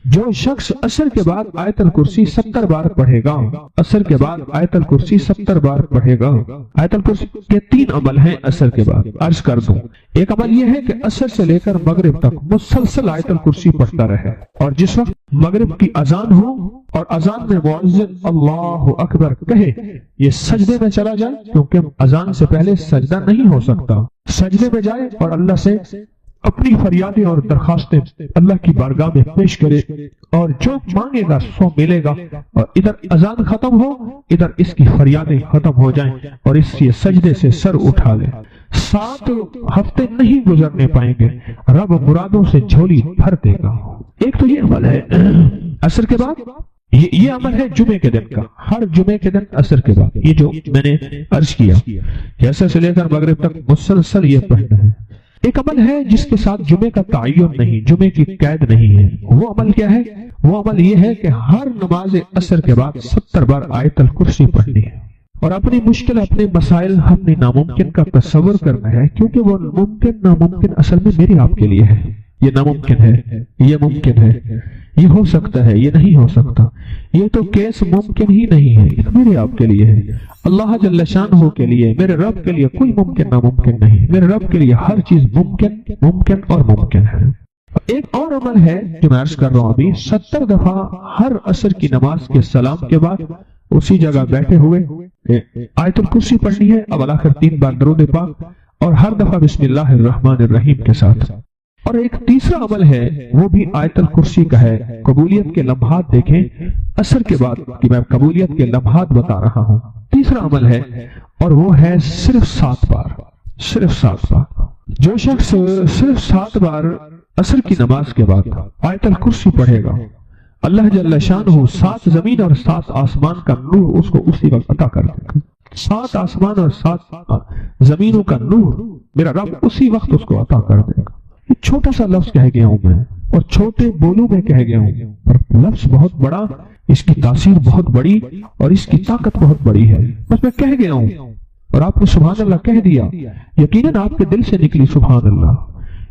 جو شخص عصر کے بعد آیت الکرسی 70 بار پڑھے گا، عصر کے بعد آیت الکرسی 70 بار پڑھے گا۔ آیت الکرسی کے 3 عمل ہیں عصر کے بعد، عرض کر دوں۔ ایک عمل یہ ہے کہ عصر سے لے کر مغرب تک مسلسل آیت الکرسی پڑھتا رہے، اور جس وقت مغرب کی اذان ہو اور اذان میں مؤذن اللہ اکبر کہے، یہ سجدے میں چلا جائے، کیونکہ اذان سے پہلے سجدہ نہیں ہو سکتا، سجدے میں جائے اور اللہ سے اپنی فریادیں اور درخواستیں اللہ کی بارگاہ میں پیش کرے، اور جو مانگے گا سو ملے گا، اور ادھر اذان ختم ہو، ادھر اس کی فریادیں ختم ہو جائیں، اور اس سے سجدے سے سر اٹھا لے۔ 7 ہفتے نہیں گزرنے پائیں گے، رب مرادوں سے جھولی بھر دے گا۔ ایک تو یہ عمل ہے عصر کے بعد، یہ عمل ہے جمعے کے دن کا، ہر جمعے کے دن عصر کے بعد، یہ جو میں نے عرض کیا کہ عصر سے لے کر مغرب تک مسلسل یہ پڑھنا ہے۔ ایک عمل ہے جس کے ساتھ جمعے کا تعین نہیں، جمعے کی قید نہیں ہے۔ وہ عمل کیا ہے؟ وہ عمل یہ ہے کہ ہر نماز عصر کے بعد 70 بار آیت الکرسی پڑھنی ہے، اور اپنی مشکل، اپنے مسائل، اپنے ناممکن کا تصور کرنا ہے، کیونکہ وہ ممکن ناممکن اصل میں میرے آپ کے لیے ہے۔ یہ ناممکن ہے، یہ ممکن ہے، یہ ہو سکتا ہے، یہ نہیں ہو سکتا، یہ تو کیس ممکن ہی نہیں ہے، یہ میرے آپ کے لیے ہے۔ اللہ جل شانہ کے لیے، میرے رب کے لیے کوئی ممکن ناممکن نہیں، میرے رب کے لیے ہر چیز ممکن اور ممکن ہے۔ ایک اور عمل ہے جو میں عرض کر رہا ہوں ابھی، 70 دفعہ ہر عصر کی نماز کے سلام کے بعد اسی جگہ بیٹھے ہوئے آیت الکرسی پڑھنی ہے، اب آخر 3 بار درود پاک، اور ہر دفعہ بسم اللہ الرحمن الرحیم کے ساتھ۔ اور ایک تیسرا عمل ہے، وہ بھی آیت الکرسی کا ہے۔ قبولیت کے لمحات دیکھیں، عصر کے بعد کہ میں قبولیت کے لمحات بتا رہا ہوں۔ تیسرا عمل ہے، اور وہ ہے صرف 7 بار، صرف 7 بار۔ جو شخص صرف 7 بار عصر کی نماز کے بعد آیت الکرسی پڑھے گا، اللہ جل شانہ 7 زمین اور 7 آسمان کا نور اس کو اسی وقت عطا کر دے گا۔ 7 آسمان اور 7 زمینوں کا نور میرا رب اسی وقت اس کو عطا کر دے گا۔ یہ چھوٹا سا لفظ کہہ گیا ہوں میں، اور چھوٹے بولوں میں کہہ گیا ہوں، پر لفظ بہت بڑا، اس کی تاثیر بہت بڑی، اور اس کی طاقت بہت بڑی ہے۔ بس میں کہہ گیا ہوں اور آپ نے سبحان اللہ کہہ دیا، یقیناً آپ کے دل سے نکلی سبحان اللہ،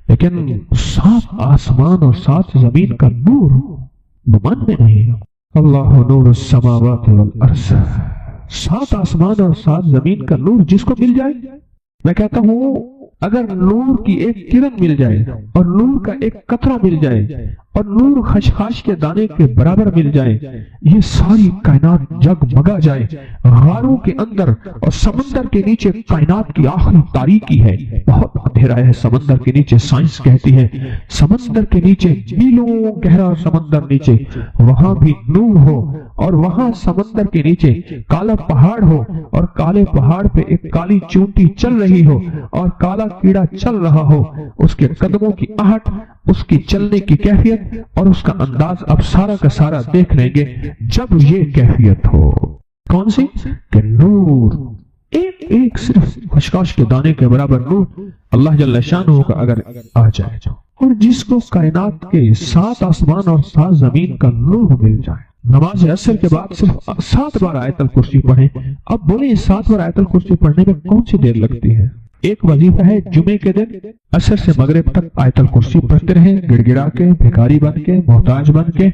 لیکن 7 آسمان اور 7 زمین کا نور گمان میں نہیں۔ اللہ نور السماوات والارض، 7 آسمان اور 7 زمین کا نور جس کو مل جائے، میں کہتا ہوں اگر نور کی ایک کرن مل جائے، اور نور کا ایک قطرہ مل جائے، اور نور خشخاش کے دانے کے برابر مل جائے، یہ ساری کائنات جگمگا جائے۔ غاروں کے اندر اور سمندر کے نیچے کائنات کی آخری تاریکی ہے، بہت اندھیرا ہے سمندر کے نیچے، سائنس کہتی ہے سمندر کے نیچے میلوں گہرا سمندر نیچے، وہاں بھی نور ہو، اور وہاں سمندر کے نیچے کالا پہاڑ ہو، اور کالے پہاڑ پہ ایک کالی چونٹی چل رہی ہو، اور کالا کیڑا چل رہا ہو، اس کے قدموں کی آہٹ، اس کی چلنے کی کیفیت اور اس کا انداز اب سارا کا سارا دیکھ لیں گے جب یہ کیفیت ہو۔ کون سی؟ کہ نور، ایک صرف خشخاش کے دانے کے برابر نور اللہ جل شانہ کا اگر آ جائے، اور جس کو کائنات کے 7 آسمان اور 7 زمین کا نور مل جائے۔ نماز عصر کے بعد صرف 7 بار آیت الکرسی پڑھیں۔ اب بولیں 7 بار آیت الکرسی پڑھنے میں کون سی دیر لگتی ہے؟ ایک وظیفہ ہے جمعے کے دن عصر سے مغرب تک آیت الکرسی پڑھتے رہیں، گڑ گڑا کے، بھکاری بن کے، محتاج بن کے،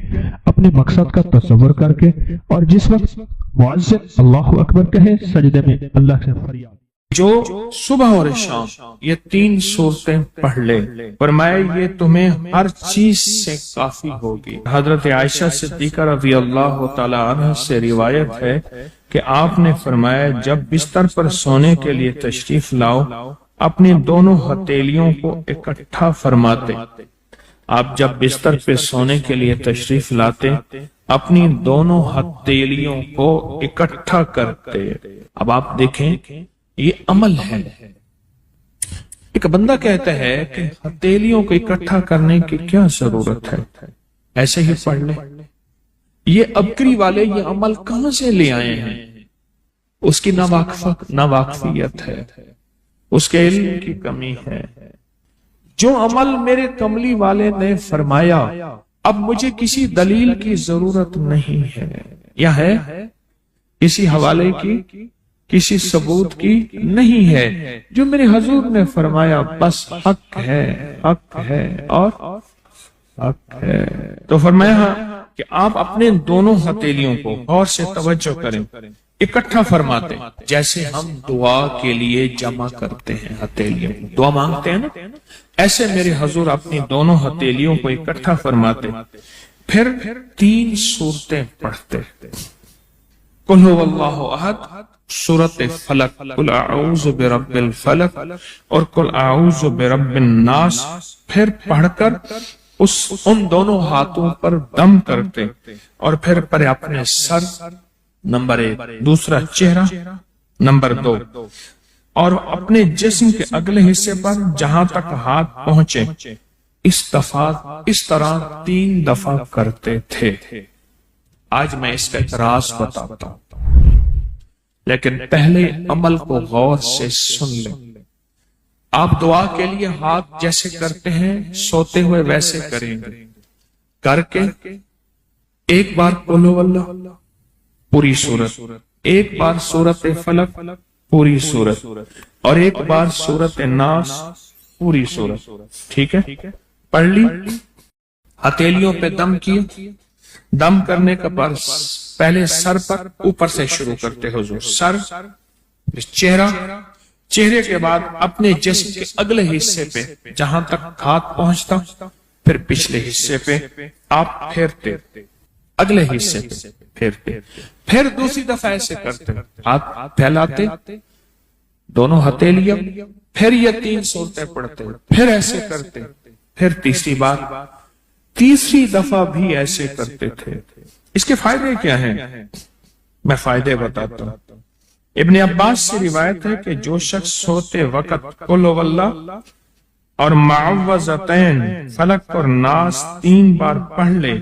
اپنے مقصد کا تصور کر کے، اور جس وقت مؤذن اللہ اکبر کہے سجدے میں اللہ سے فریاد۔ جو صبح اور شام یہ 3 صورتیں پڑھ لے، فرمایا یہ تمہیں ہر چیز سے کافی ہوگی۔ حضرت عائشہ صدیقہ رضی اللہ تعالی عنہ سے روایت ہے کہ آپ نے فرمایا جب بستر پر سونے کے لیے تشریف لاؤ، اپنی دونوں ہتھیلیوں کو اکٹھا فرماتے۔ آپ جب بستر پہ سونے کے لیے تشریف لاتے، اپنی دونوں ہتھیلیوں کو اکٹھا کرتے۔ اب آپ دیکھیں یہ عمل ہے۔ ایک بندہ کہتا ہے کہ ہتھیلیوں کو اکٹھا کرنے کی کیا ضرورت ہے، ایسے ہی پڑھ لیں۔ یہ ابکری والے یہ عمل کہاں سے لے آئے ہیں؟ اس کی ناواقفیت ہے، اس کے علم کی کمی ہے۔ جو عمل میرے کملی والے نے فرمایا، اب مجھے کسی دلیل کی ضرورت نہیں ہے، یا ہے کسی حوالے کی، کسی ثبوت کی نہیں ہے۔ جو میرے حضور نے فرمایا بس حق ہے، حق ہے، اور حق ہے۔ تو فرمایا کہ آپ اپنے دونوں ہتھیلیوں کو غور سے توجہ کریں، اکٹھا فرماتے ہیں جیسے ہم دعا کے لیے جمع کرتے ہیں ہتھیلیوں کو، دعا مانگتے ہیں نا، ایسے میرے حضور اپنی دونوں ہتھیلیوں کو اکٹھا فرماتے، پھر 3 سورتیں پڑھتے، قل هو اللہ احد، سورت فلق، قل اعوذ برب الفلق اور قل اعوذ برب الناس، پھر پڑھ کر ان دونوں ہاتھوں پر دم کرتے اور پھر پر اپنے سر، نمبر 1، دوسرا چہرہ، نمبر 2، اور اپنے جسم کے اگلے حصے پر جہاں تک ہاتھ پہنچے اس طرح 3 دفعہ کرتے تھے۔ آج میں اس کا ایک راز بتاتا ہوں، لیکن پہلے عمل کو غور سے سن لیں۔ آپ دعا کے لیے ہاتھ جیسے کرتے ہیں سوتے ہوئے ویسے کریں گے، کر کے ایک بار قل هو اللہ پوری سورت، ایک بار سورت فلق پوری سورت، اور ایک بار سورت ناس پوری سورت، ٹھیک ہے؟ پڑھ لی، ہتھیلیوں پہ دم کیے، دم کرنے کا پر پہلے سر پر اوپر سے شروع کرتے حضور، سر، چہرہ، چہرے کے بعد اپنے جسم کے اگلے حصے پہ جہاں تک ہاتھ پہنچتا، پھر پچھلے حصے پہ آپ پھیرتے، اگلے حصے پہ پھیرتے، پھر دوسری دفعہ ایسے کرتے، ہاتھ پھیلاتے، دونوں ہتھیلیاں، پھر یہ 3 سورتیں پڑھتے، پھر ایسے کرتے، پھر تیسری بار، تیسری دفعہ بھی ایسے کرتے تھے۔ اس کے فائدے کیا ہیں؟ میں فائدے بتاتا ہوں۔ ابن عباس سے روایت ہے کہ جو شخص سوتے وقت قل هو اللہ اور معوذتین فلق اور ناس 3 بار پڑھ لے،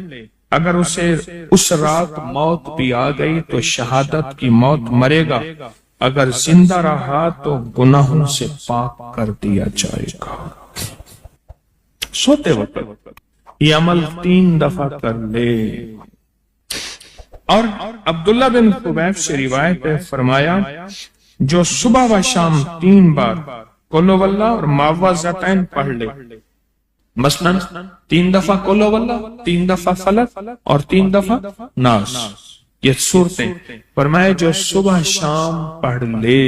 اگر اسے اس رات موت بھی آ گئی تو شہادت کی موت مرے گا، اگر زندہ رہا تو گناہوں سے پاک کر دیا جائے گا۔ سوتے وقت یہ عمل 3 دفعہ کر لے۔ اور عبداللہ بن خبیب سے روایت ہے، فرمایا جو صبح و شام 3 بار قل هو اللہ اور معوذتین پڑھ لے، مثلاً 3 دفعہ قل هو اللہ، 3 دفعہ فلق اور 3 دفعہ ناس، یہ صورتیں، فرمایا جو صبح شام پڑھ لے،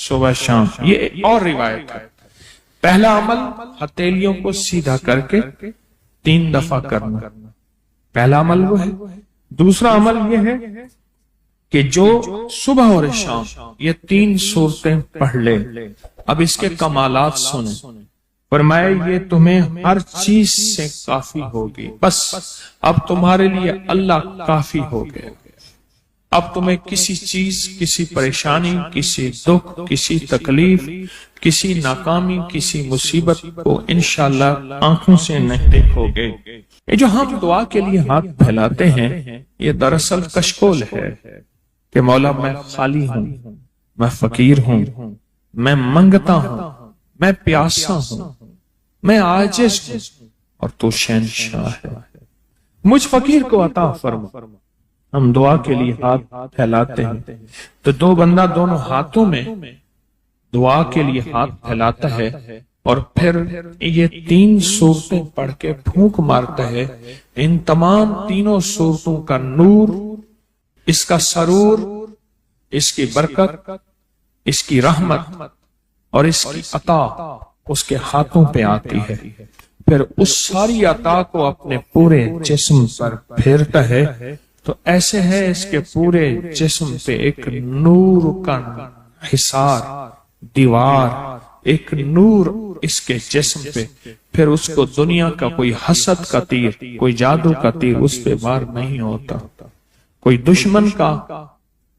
صبح شام۔ یہ اور روایت ہے، پہلا عمل ہتھیلیوں کو سیدھا کر کے 3 دفعہ کرنا، پہلا عمل وہ ہے۔ دوسرا عمل یہ ہے کہ جو صبح اور شام یہ 3 صورتیں پڑھ لے۔ اب اس کے کمالات سنیں، فرمایا یہ تمہیں ہر چیز سے کافی ہوگی، بس اب تمہارے لیے اللہ کافی ہو گئے، اب تمہیں کسی چیز، کسی پریشانی، کسی دکھ، کسی تکلیف، کسی ناکامی، کسی مصیبت کو انشاءاللہ آنکھوں سے نہیں دیکھو گے۔ یہ جو ہم دعا کے لیے ہاتھ پھیلاتے ہیں یہ دراصل کشکول ہے کہ مولا میں خالی ہوں، میں فقیر ہوں، میں منگتا ہوں، میں پیاسا ہوں، میں عاجز ہوں اور تو شہنشاہ ہے، مجھ فقیر کو عطا فرما۔ ہم دعا کے لیے ہاتھ پھیلاتے ہیں تو 2 بندہ دونوں ہاتھوں میں دعا کے لیے ہاتھ پھیلاتا ہے اور پھر یہ 3 صورتیں پڑھ کے پھونک مارتا ہے، ان تمام 3 صورتوں کا نور، اس کا سرور، اس کی برکت، اس کی رحمت اور اس کی عطا اس کے ہاتھوں پہ آتی ہے، پھر اس ساری عطا کو اپنے پورے جسم پر پھیرتا ہے تو ایسے ہے اس کے پورے جسم پہ ایک نور کا حصار، دیوار، ایک نور اس کے جسم پہ، پھر اس کو دنیا کا کوئی حسد کا تیر، کوئی جادو کا تیر اس پہ وار نہیں ہوتا، کوئی دشمن کا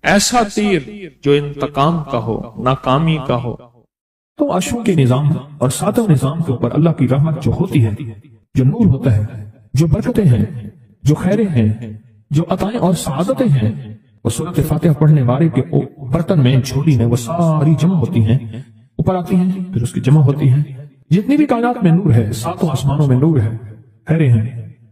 ایسا تیر جو انتقام کا ہو، ناکامی کا ہو۔ تو عرشوں کے نظام اور ساتوں نظام کے اوپر اللہ کی رحمت جو ہوتی ہے، جو نور ہوتا ہے، جو برکتیں ہیں، جو خیریں ہیں، جو عطائیں اور سعادتیں ہیں، وہ سورۃ فاتحہ پڑھنے والے کے برتن میں، جھولی میں وہ ساری جمع ہوتی ہیں، اوپر آتی ہیں، پھر اس کی جمع ہوتی ہیں۔ جتنی بھی کائنات میں نور ہے، 7 آسمانوں میں نور ہے، خیریں ہیں،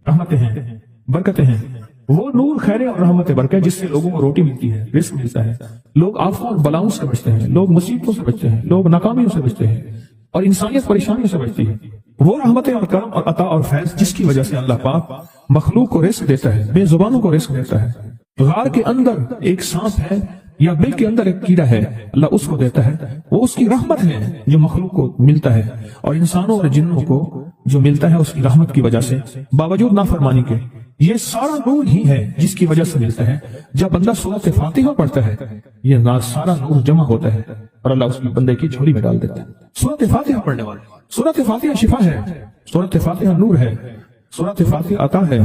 رحمتیں ہیں، برکتیں ہیں، وہ نور، خیریں اور رحمت برکت جس سے لوگوں کو روٹی ملتی ہے، رزق ملتا ہے، لوگ آفتوں اور بلاؤں سے بچتے ہیں، لوگ مصیبتوں سے بچتے ہیں، لوگ ناکامیوں سے بچتے ہیں اور انسانیت پریشانیوں سے بچتی ہے۔ وہ رحمت اور کرم اور عطا اور فیض جس کی وجہ سے اللہ پاک مخلوق کو رزق دیتا ہے، بے زبانوں کو رزق دیتا ہے۔ غار کے اندر ایک سانپ ہے یا بل کے اندر ایک کیڑا ہے، اللہ اس کو دیتا ہے، وہ اس کی رحمت ہے جو مخلوق کو ملتا ہے، اور انسانوں اور جنوں کو جو ملتا ہے اس کی رحمت کی وجہ سے باوجود نافرمانی کے۔ یہ سارا نور ہی ہے جس کی وجہ سے ملتا ہے۔ جب بندہ سورۃ فاتحہ پڑھتا ہے یہ سارا نور جمع ہوتا ہے اور اللہ اس کی بندے کی جھولی میں ڈال دیتا ہے۔ سورۃ فاتحہ پڑھنے والے، سورۃ فاتحہ شفا ہے، سورۃ فاتحہ نور ہے، سورۃ فاتحہ عطا ہے،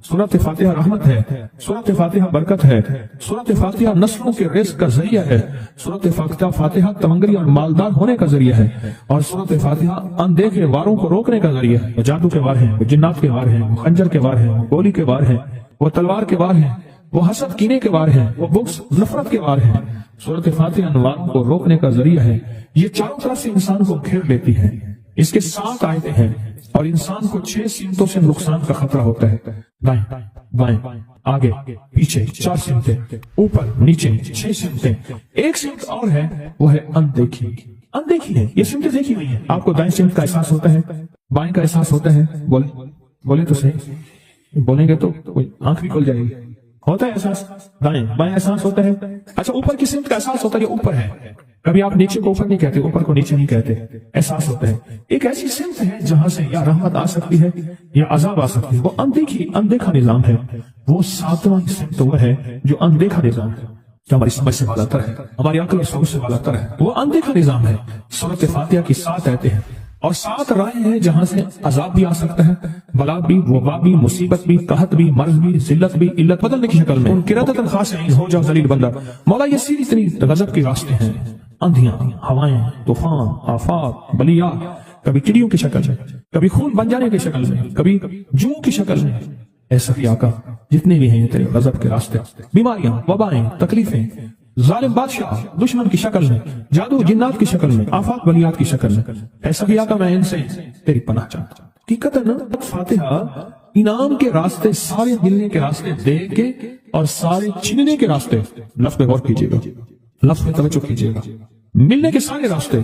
سورۃ فاتحہ رحمت ہے، سورۃ فاتحہ برکت ہے، سورۃ فاتحہ نسلوں کے رزق کا ذریعہ ہے، سورۃ فاتحہ تمنگری اور مالدار ہونے کا ذریعہ ہے، اور سورۃ فاتحہ اندیکھے واروں کو روکنے کا ذریعہ ہے۔ وہ جادو کے وار ہیں، وہ جنات کے وار ہیں، وہ خنجر کے وار ہیں، وہ گولی کے وار ہیں، وہ تلوار کے وار ہیں، وہ حسد کینے کے وار ہیں، وہ بغض نفرت کے وار ہیں۔ سورۃ فاتحہ انوار کو روکنے کا ذریعہ ہے۔ یہ چاروں طرف سے انسان کو گھیر لیتی ہے۔ اس کے 7 آیتیں ہیں اور انسان کو 6 سمتوں سے نقصان کا خطرہ ہوتا ہے، دائیں بائیں آگے پیچھے 4 سمتیں، اوپر نیچے 6 سمتیں۔ ایک سمت اور ہے، وہ ہے اندیکھی۔ اندیکھی ہے، یہ سمتیں دیکھی ہوئی ہیں۔ آپ کو دائیں سمت کا احساس ہوتا ہے، بائیں کا احساس ہوتا ہے، بولے تو صحیح، بولیں گے تو آنکھ بھی کھل جائے گی۔ ہوتا ہے احساس، دائیں بائیں احساس ہوتا ہے۔ اچھا اوپر کی سمت کا احساس ہوتا ہے، یہ اوپر ہے۔ کبھی آپ نیچے کو اوپر نہیں کہتے، اوپر کو نیچے نہیں کہتے، احساس ہوتا ہے۔ ایک ایسی سمت ہے جہاں سے یا رحمت آ سکتی ہے یا عذاب آ سکتی ہے، وہ اندیکھا نظام ہے۔ وہ 7واں سمت وہ ہے جو اندیکھا نظام ہے، جو ہماری سمجھ سے بالاتر ہے، ہماری عقل اور سوچ سے بالاتر ہے۔ وہ اندیکھا نظام ہے۔ سورۃ فاتحہ کی 7 آیتیں ہیں اور 7 راہیں ہیں جہاں سے عذاب بھی آ سکتا ہے، بلا بھی، وبا بھی، مصیبت بھی، قحط بھی، مرض بھی، ذلت بھی، علت بدلنے کی شکل میں۔ قرۃ خاصعین، ہو جاؤ ذلیل بندہ۔ مولا یہ سیدھی اتنی غضب کے راستے ہیں، اندھیاں، ہوائیں، طوفان، آفات، بلیات، کبھی چڑیوں کی شکل میں، کبھی خون بن جانے کی شکل میں، کبھی جوں کی شکل میں۔ اے سفی آقا جتنے بھی ہیں یہ تیرے غضب کے راستے، بیماریاں، وبائیں، تکلیفیں، ظالم بادشاہ دشمن کی شکل میں، جادو جنات کی شکل میں، آفات بلیات کی شکل میں، اے سفی آقا میں ان سے تیری پناہ چاہتا ہوں۔ حقیقت ہے نا، فاتحہ انعام کے راستے، سارے ملنے کے راستے دے کے اور سارے چھننے کے راستے، لفظ پہ غور کیجیے گا، لفظ پہ توجہ کیجیے گا۔ ملنے کے سارے راستے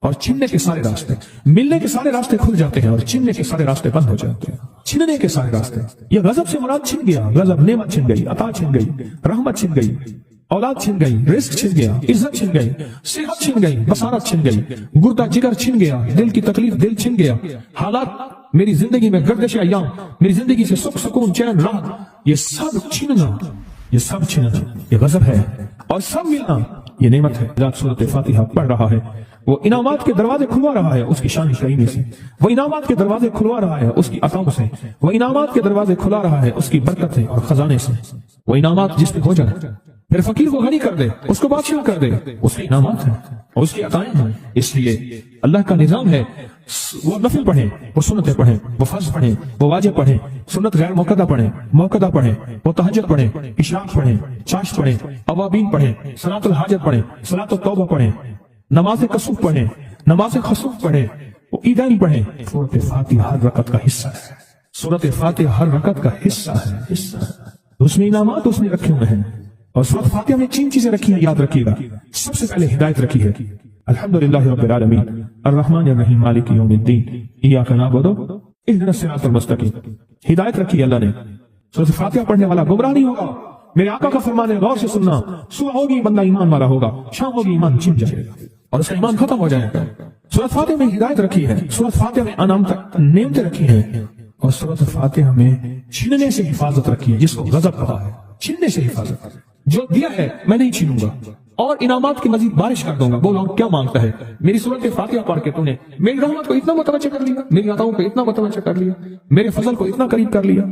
اور چھننے کے سارے راستے، ملنے کے سارے راستے کھل جاتے ہیں اور چھننے کے سارے راستے بند ہو جاتے ہیں۔ چھننے کے سارے راستے، یہ غضب سے مراد چھن گیا، غضب نعمت چھن گئی، عطا چھن گئی، رحمت چھن گئی، اولاد چھن گئی، رزق چھن گیا، عزت چھن گئی، صحت چھن گئی، بصارت چھن گئی، گردہ جگر چھن گیا، دل کی تکلیف دل چھن گیا، حالات میری زندگی میں گردش ایام، میری زندگی سے سکھ سکون چین راحت، یہ سب چھننا، یہ سب چھننا یہ غضب ہے، اور سب ملنا یہ نعمت ہے۔ جب سورۃ فاتحہ پڑھ رہا ہے وہ انعامات کے دروازے کھلوا رہا ہے اس کی شان کریمی سے، وہ انعامات کے دروازے کھلوا رہا ہے اس کی عطاؤں سے، وہ انعامات کے دروازے کھلا رہا ہے اس کی برکت سے اور خزانے سے۔ وہ انعامات جس پہ ہو جائے، پھر فقیر کو غنی کر دے، اس کو بادشاہ کر دے، اس کے انعامات ہیں اور اس کی عطائیں ہیں۔ اس لیے اللہ کا نظام ہے، وہ نفل پڑھیں، وہ سنتیں پڑھیں، وہ فرض پڑھیں، وہ واجب پڑھیں، سنت غیر موقدہ پڑھیں، موقدہ پڑھیں، وہ تہجد پڑھیں، اشراق پڑھیں، چاشت پڑھیں، اوابین پڑھیں، صلاۃ الحاجت پڑھیں، صلاۃ التوبہ پڑھیں، نماز کسوف پڑھیں، نماز خسوف پڑھیں، وہ عیدین پڑھیں۔ سورۃ فاتحہ ہر رکعت کا حصہ ہے، سورۃ فاتحہ ہر رکعت کا حصہ ہے، اس میں انعامات اس نے رکھے ہوئے ہیں۔ اور سورۃ فاتحہ میں 3 چیزیں رکھی ہیں، یاد رکھیے گا۔ سب سے پہلے ہدایت رکھی ہے، الحمدللہ رب العالمین الرحمن الرحیم مالک یوم الدین ایاک نعبد اہدنا الصراط المستقیم۔ ہدایت رکھی ہے اللہ نے۔ سورۃ فاتحہ پڑھنے والا گمراہ نہیں ہوگا۔ میرے آقا کا فرمان ہے، غور سے سننا، صبح ہوگی بندہ ایمان والا ہوگا، شام ہوگی ایمان چھن جائے گا اور اس کا ایمان ختم ہو جائے گا۔ سورۃ فاتحہ میں ہدایت رکھی ہے، سورۃ فاتحہ میں انعام تک نعمتیں رکھی ہیں، اور سورۃ فاتحہ میں چھننے سے حفاظت رکھی ہے، جس کو غضب کہا ہے، چھننے سے حفاظت۔ جو دیا ہے میں نہیں چھینوں گا اور انعامات کی مزید بارش کر دوں گا۔ بولو کیا مانگتا ہے؟ میری سورۃ فاتحہ پڑھ کے تو نے میری رحمت کو اتنا متوجہ کر لیا، میری عطاؤں کو اتنا متوجہ کر لیا، میرے فضل کو اتنا قریب کر لیا،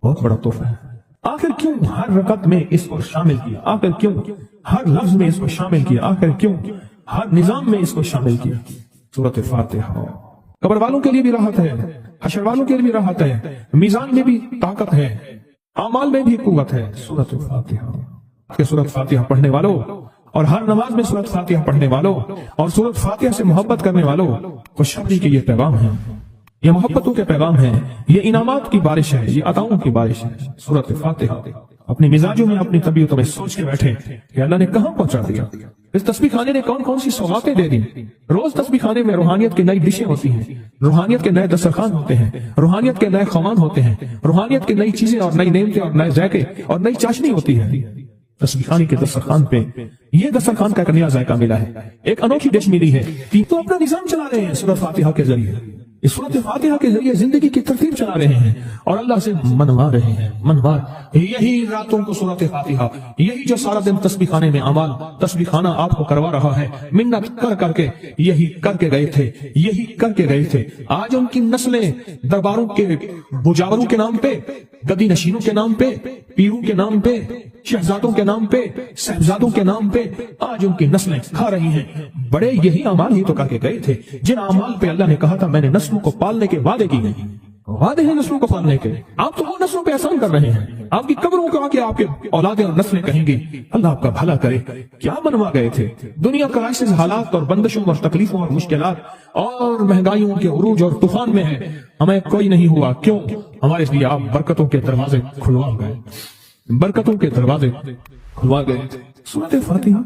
بہت بڑا تحفہ ہے۔ آخر کیوں ہر رکعت میں اس کو شامل کیا؟ آخر کیوں ہر لفظ میں اس کو شامل کیا؟ آخر کیوں ہر نظام میں اس کو شامل کیا؟ سورۃ فاتحہ قبر والوں کے لیے بھی راحت ہے، حشر والوں کے لیے بھی راحت ہے، میزان میں بھی طاقت ہے، اعمال میں بھی قوت ہے۔ سورۃ فاتحہ کہ سورۃ فاتحہ پڑھنے والوں اور ہر نماز میں سورۃ فاتحہ پڑھنے والوں اور سورۃ فاتحہ سے محبت کرنے والوں کو خوشخبری کے یہ پیغام ہے، یہ محبتوں کے پیغام ہے، یہ انعامات کی بارش ہے، یہ عطاؤں کی بارش ہے۔ سورۃ فاتحہ اپنے مزاجوں میں، اپنی طبیعتوں میں سوچ کے بیٹھے کہ اللہ نے کہاں پہنچا دیا، اس تسبیح خانے نے کون کون سی سوغاتیں دے دی۔ روز تسبیح خانے میں روحانیت کی نئی ڈشیں ہوتی ہیں، روحانیت کے نئے دسترخوان ہوتے ہیں، روحانیت کے نئے خوان ہوتے ہیں، روحانیت کی نئی چیزیں اور نئی نعمتیں اور نئے ذائقے اور نئی چاشنی ہوتی ہے۔ تسبیح خانی کے دسترخوان پہ یہ دسترخوان کا ایک نیا ذائقہ ملا ہے، ایک انوکھی ڈش ملی ہے۔ تو اپنا نظام چلا رہے ہیں سورۃ فاتحہ کے ذریعے، اس سورۃ فاتحہ کے ذریعے زندگی کی ترتیب چلا رہے ہیں اور اللہ سے منوا رہے ہیں، منوا۔ یہی راتوں کو سورۃ فاتحہ، یہی جو سارا دن تسبیح خانے میں اعمال تسبیح خانہ آپ کو کروا رہا ہے، منت کر کر کے یہی کر کے گئے تھے، یہی کر کے گئے تھے۔ آج ان کی نسلیں درباروں کے بجاوروں کے نام پہ، گدی نشینوں کے نام پہ، پیروں کے نام پہ، شہزادوں کے نام پہ، صاحبزادوں کے نام پہ آج ان کی نسلیں کھا رہی ہیں۔ بڑے یہی اعمال ہی تو کر کے گئے تھے جن اعمال پہ اللہ نے کہا تھا میں نے نسلوں کو پالنے کے وعدے کی گئے، وعدے ہیں نسلوں کو پالنے کے۔ آپ تو وہ نسلوں پہ احسان کر رہے ہیں، آپ کی قبروں کو آ کے آپ کے اولادیں اور نسلیں کہیں گی اللہ آپ کا بھلا کرے۔ کیا بنوا گئے تھے؟ دنیا کرائسس، حالات اور بندشوں اور تکلیفوں اور مشکلات اور مہنگائیوں کے عروج اور طوفان میں ہے، ہمیں کوئی نہیں ہوا۔ کیوں؟ ہمارے لیے آپ برکتوں کے دروازے کھلوا گئے، برکتوں کے دروازے کھلوا گئے۔ سورۃ فاتحہ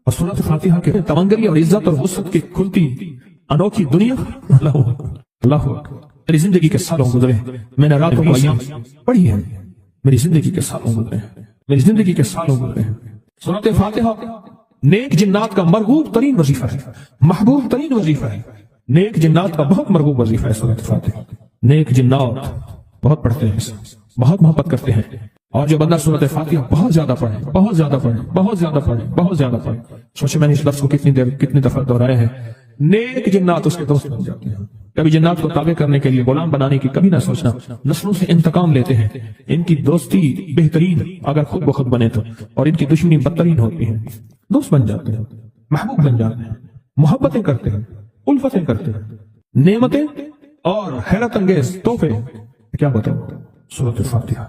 اور سورۃ فاتحہ کے تمنگری اور عزت اور وسعت کی کھلتی انوکھی دنیا۔ اللہ اللہ میری زندگی کے سالوں گزرے، میں نے راتوں کو ایام پڑھی ہے، میری زندگی کے سالوں گزرے ہیں، میری زندگی کے سالوں گزرے ہیں۔ سورۃ فاتحہ نیک جنات کا مرغوب ترین وظیفہ ہے، محبوب ترین وظیفہ ہے، نیک جنات کا بہت مرغوب وظیفہ ہے سورۃ فاتحہ۔ نیک جنات بہت پڑھتے ہیں، بہت محبت کرتے ہیں، اور جو بندہ سورۃ فاتحہ بہت زیادہ پڑھے، بہت زیادہ پڑھے، بہت زیادہ پڑھے، بہت زیادہ پڑھے، سوچے میں نے اس لفظ کو کتنی دفعہ دہرایا ہے، نیک جنات اس کے دوست بن جاتے ہیں۔ کبھی جنات کو تابع کرنے کے لیے غلام بنانے کی کبھی نہ سوچنا، نسلوں سے انتقام لیتے ہیں، ان کی دوستی بہترین اگر خود بخود بنے تو، اور ان کی دشمنی بدترین ہوتی ہے۔ دوست بن جاتے ہیں، محبوب بن جاتے ہیں، محبتیں کرتے ہیں، الفتیں کرتے ہیں، نعمتیں اور حیرت انگیز تحفے۔ کیا بتاؤ سورۃ فاتحہ؟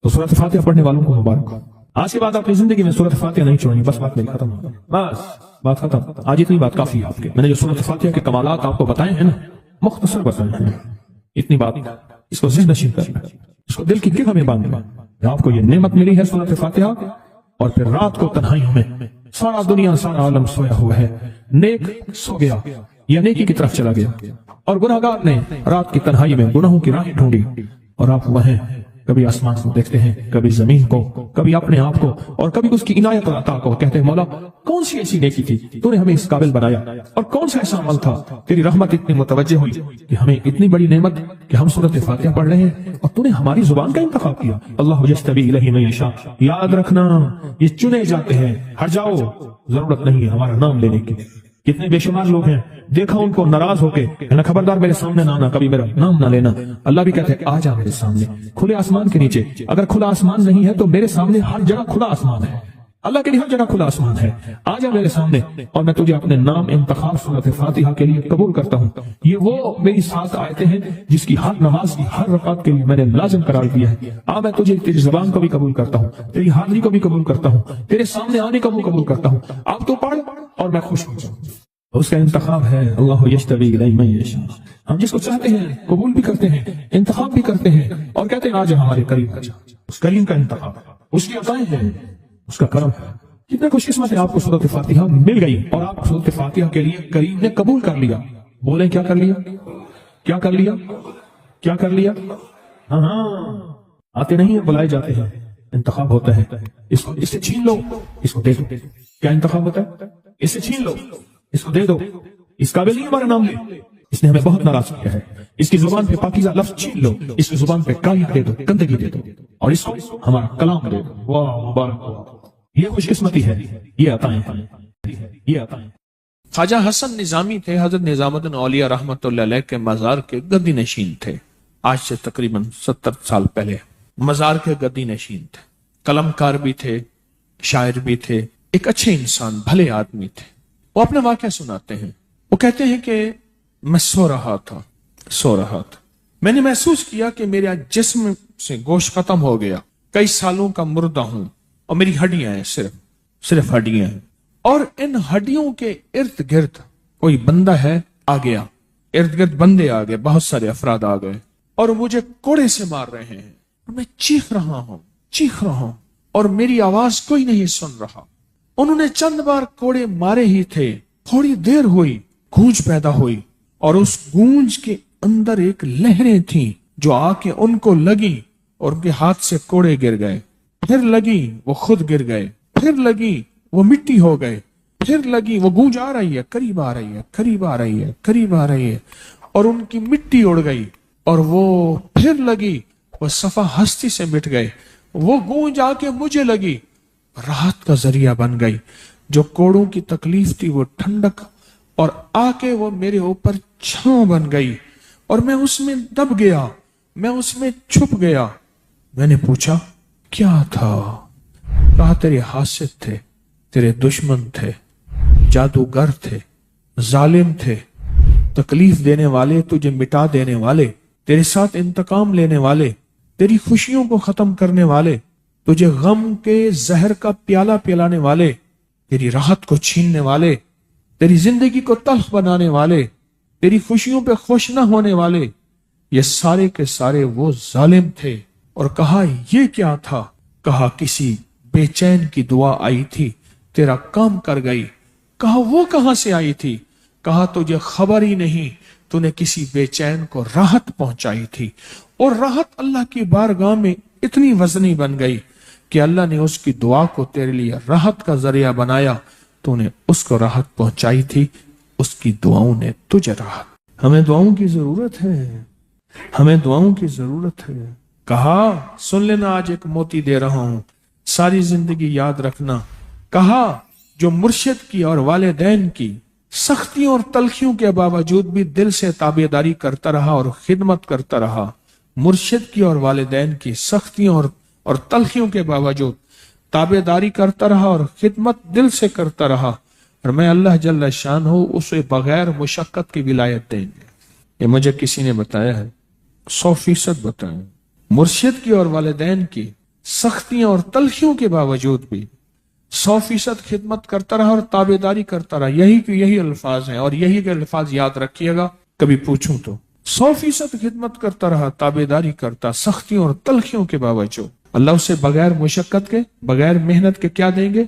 تو سورۃ فاتحہ پڑھنے والوں کو مبارک۔ آج کے بعد اپنی زندگی میں سورۃ فاتحہ نہیں چھوڑنی، بس بات میری ختم، بس بات ختم۔ آج اتنی بات کافی ہے آپ کے، میں نے جو سورۃ فاتحہ کے کمالات آپ کو بتائے ہیں نا، مختصر بتائے ہیں، اتنی بات اس کو ذہن نشین کرنا، اس کو دل کی گرہ میں باندھنا۔ آپ کو یہ نعمت ملی ہے سورۃ فاتحہ، اور پھر رات کو تنہائیوں میں سارا دنیا سارا عالم سویا ہوا ہے، نیک سو گیا یا نیکی کی طرف چلا گیا، اور گناہگار نے رات کی تنہائی میں گناہوں کی راہیں ڈھونڈی، اور آپ وہیں کبھی آسمان کو دیکھتے ہیں، کبھی زمین کو، کبھی اپنے آپ کو، اور کبھی اس کی عنایت اور عطا کو، کہتے ہیں مولا کون سی ایسی نیکی تھی تو نے ہمیں اس قابل بنایا، اور کون سا ایسا عمل تھا تیری رحمت اتنی متوجہ ہوئی کہ ہمیں اتنی بڑی نعمت کہ ہم سورۃ فاتحہ پڑھ رہے ہیں اور تو نے ہماری زبان کا انتخاب کیا۔ اللہ یجتبی الیہ من یشاء، یاد رکھنا یہ چنے جاتے ہیں، ہٹ جاؤ، ضرورت نہیں ہے ہمارا نام لینے کی۔ کتنے بے شمار لوگ ہیں، دیکھا ان کو ناراض ہو کے خبردار میرے سامنے نہ آنا، کبھی میرا نام نہ لینا۔ اللہ بھی کہتے ہیں آ جا میرے سامنے، کھلے آسمان کے نیچے۔ اگر کھلا آسمان نہیں ہے تو میرے سامنے ہر جگہ کھلا آسمان ہے، اللہ کے لیے ہر جگہ کھلا آسمان ہے۔ آ جا میرے سامنے اور میں تجھے اپنے نام انتخاب سورۃ فاتحہ کے لیے قبول کرتا ہوں۔ یہ وہ میری 7 آیتیں ہیں جس کی ہر نماز کی ہر رکعت کے لیے میں نے لازم قرار دیا ہے۔ میں تجھے تیری زبان کو بھی قبول کرتا ہوں، تیری حاضری کو بھی قبول کرتا ہوں، تیرے سامنے آنے کو بھی قبول کرتا ہوں۔ آپ تو پڑھ اور میں خوش ہو جاؤں۔ اس کا انتخاب ہے اللہ یجتبی الیہ من یشاء۔ ہم جس کو چاہتے ہیں قبول بھی کرتے ہیں، انتخاب بھی کرتے ہیں، اور کہتے ہیں آج ہمارے قریب کا جا۔ اس کریم کا انتخاب ہے، اس کی عطائیں ہیں، اس کا کرم ہے۔ کتنے خوش قسمت ہے آپ کو سورۃ فاتحہ مل گئی اور آپ سورۃ فاتحہ کے لیے کریم نے قبول کر لیا۔ بولیں کیا کر لیا؟ کیا کر لیا؟ کیا کر لیا؟ ہاں آتے نہیں ہیں، بلائے جاتے ہیں۔ انتخاب ہوتا ہے، اس سے چھین لو، اس کو دے دو۔ کیا انتخاب ہوتا ہے؟ اس سے چھین لو، اس کو دے دو۔ اس قابل نہیں ہمارا نام لے، اس نے ہمیں بہت ناراض کیا ہے۔ اس کی زبان پہ پاکیزہ لفظ چھین لو، اس کی زبان پہ کالیاں دے دو، گندگی دے دو، اور اس کو ہمارا کلام دے دو۔ واہ مبارک، یہ خوش قسمتی ہے، یہ عطائیں ہیں، یہ عطائیں۔ خواجہ حسن نظامی تھے، حضرت نظام الدین اولیاء رحمۃ اللہ علیہ کے مزار کے گدی نشین تھے۔ آج سے تقریباً 70 سال پہلے مزار کے گدی نشین تھے، قلم کار بھی تھے، شاعر بھی تھے، ایک اچھے انسان، بھلے آدمی تھے۔ وہ اپنا واقعہ سناتے ہیں، وہ کہتے ہیں کہ میں سو رہا تھا، میں نے محسوس کیا کہ میرے جسم سے گوشت ختم ہو گیا، کئی سالوں کا مردہ ہوں، اور میری ہڈیاں ہیں، صرف ہڈیاں ہیں، اور ان ہڈیوں کے ارد گرد کوئی بندہ ہے آ گیا، ارد گرد بندے آ گئے، بہت سارے افراد آ گئے، اور مجھے کوڑے سے مار رہے ہیں، اور میں چیخ رہا ہوں، اور میری آواز کوئی نہیں سن رہا۔ انہوں نے چند بار کوڑے مارے ہی تھے، تھوڑی دیر ہوئی، گونج پیدا ہوئی، اور اس گونج کے اندر ایک لہریں تھیں جو آ کے ان کو لگی اور ان کے ہاتھ سے کوڑے گر گئے، پھر لگی وہ خود گر گئے، پھر لگی وہ مٹی ہو گئے، پھر لگی وہ گونج آ رہی ہے، قریب آ رہی ہے، قریب آ رہی ہے، قریب آ رہی ہے، اور ان کی مٹی اڑ گئی، اور وہ پھر لگی وہ صفا ہستی سے مٹ گئے، وہ گونج آ کے مجھے لگی، راحت کا ذریعہ بن گئی، جو کوڑوں کی تکلیف تھی وہ ٹھنڈک، اور آ کے وہ میرے اوپر چھاؤں بن گئی، اور میں اس میں دب گیا، میں اس میں چھپ گیا۔ میں نے پوچھا کیا تھا؟ کہا تیرے حاسد تھے، تیرے دشمن تھے، جادوگر تھے، ظالم تھے، تکلیف دینے والے، تجھے مٹا دینے والے، تیرے ساتھ انتقام لینے والے، تیری خوشیوں کو ختم کرنے والے، تجھے غم کے زہر کا پیالہ پلانے والے، تیری راحت کو چھیننے والے، تیری زندگی کو تلخ بنانے والے، تیری خوشیوں پہ خوش نہ ہونے والے، یہ سارے کے سارے وہ ظالم تھے۔ اور کہا یہ کیا تھا؟ کہا کسی بے چین کی دعا آئی تھی، تیرا کام کر گئی۔ کہا وہ کہاں سے آئی تھی؟ کہا تجھے خبر ہی نہیں، تو نے کسی بے چین کو راحت پہنچائی تھی، اور راحت اللہ کی بارگاہ میں اتنی وزنی بن گئی کہ اللہ نے اس کی دعا کو تیرے لیے راحت کا ذریعہ بنایا، تو نے اس کو راحت پہنچائی تھی، اس کی دعاؤں نے تجھے راحت۔ ہمیں دعاؤں کی ضرورت ہے، ہمیں دعاؤں کی ضرورت ہے۔ کہا سن لینا، آج ایک موتی دے رہا ہوں، ساری زندگی یاد رکھنا۔ کہا جو مرشد کی اور والدین کی سختیوں اور تلخیوں کے باوجود بھی دل سے تابعداری کرتا رہا اور خدمت کرتا رہا، مرشد کی اور والدین کی سختیوں اور تلخیوں کے باوجود تابعداری کرتا رہا اور خدمت دل سے کرتا رہا، اور میں اللہ جل شانہ اسے بغیر مشقت کی ولایت دیں گے۔ یہ مجھے کسی نے بتایا ہے، 100% بتایا۔ مرشد کی اور والدین کی سختیاں اور تلخیوں کے باوجود بھی 100% خدمت کرتا رہا اور تابعداری کرتا رہا۔ یہی الفاظ ہیں، اور یہی کے الفاظ یاد رکھیے گا کبھی پوچھوں تو۔ 100% خدمت کرتا رہا، تابعداری کرتا، سختیوں اور تلخیوں کے باوجود۔ اللہ اسے بغیر مشقت کے، بغیر محنت کے کیا دیں گے؟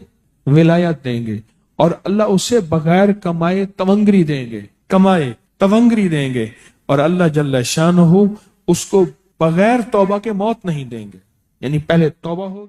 ولایت دیں گے۔ اور اللہ اسے بغیر کمائے تونگری دیں گے، کمائے تونگری دیں گے۔ اور اللہ جل شانہ اس کو بغیر توبہ کے موت نہیں دیں گے، یعنی پہلے توبہ ہوگی۔